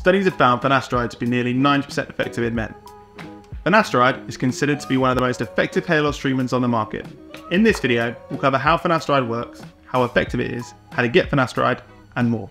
studies have found finasteride to be nearly 90% effective in men. Finasteride is considered to be one of the most effective hair loss treatments on the market. In this video, we'll cover how Finasteride works, how effective it is, how to get Finasteride, and more.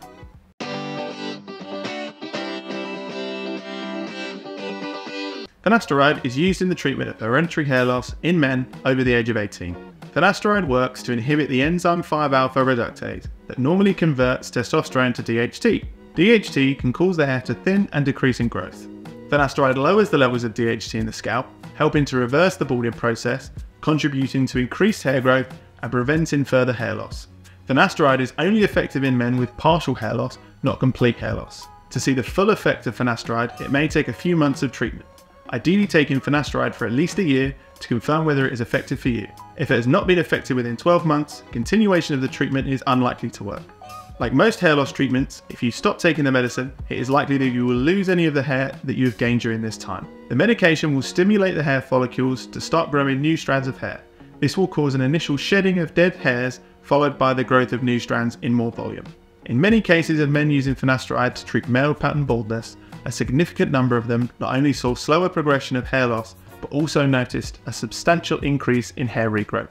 Finasteride is used in the treatment of hereditary hair loss in men over the age of 18. Finasteride works to inhibit the enzyme 5-alpha reductase that normally converts testosterone to DHT. DHT can cause the hair to thin and decrease in growth. Finasteride lowers the levels of DHT in the scalp, helping to reverse the balding process, contributing to increased hair growth and preventing further hair loss. Finasteride is only effective in men with partial hair loss, not complete hair loss. To see the full effect of Finasteride, it may take a few months of treatment. Ideally taking Finasteride for at least a year to confirm whether it is effective for you. If it has not been effective within 12 months, continuation of the treatment is unlikely to work. Like most hair loss treatments, if you stop taking the medicine, it is likely that you will lose any of the hair that you have gained during this time. The medication will stimulate the hair follicles to start growing new strands of hair. This will cause an initial shedding of dead hairs, followed by the growth of new strands in more volume. In many cases of men using Finasteride to treat male pattern baldness, a significant number of them not only saw slower progression of hair loss, but also noticed a substantial increase in hair regrowth.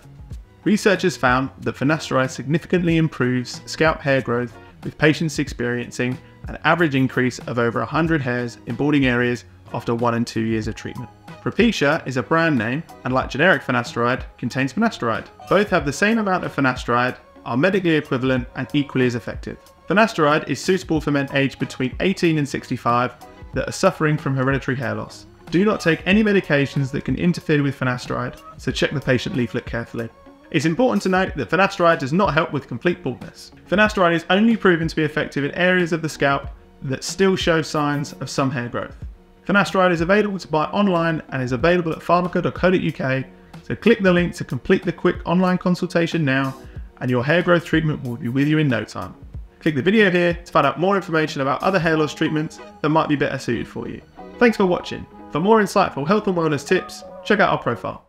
Researchers found that Finasteride significantly improves scalp hair growth, with patients experiencing an average increase of over 100 hairs in balding areas after 1 and 2 years of treatment. Propecia is a brand name, and like generic Finasteride, contains Finasteride. Both have the same amount of Finasteride, are medically equivalent and equally as effective. Finasteride is suitable for men aged between 18 and 65 that are suffering from hereditary hair loss. Do not take any medications that can interfere with Finasteride, so check the patient leaflet carefully. It's important to note that Finasteride does not help with complete baldness. Finasteride is only proven to be effective in areas of the scalp that still show signs of some hair growth. Finasteride is available to buy online and is available at pharmica.co.uk, so click the link to complete the quick online consultation now, and your hair growth treatment will be with you in no time. Click the video here to find out more information about other hair loss treatments that might be better suited for you. Thanks for watching. For more insightful health and wellness tips, check out our profile.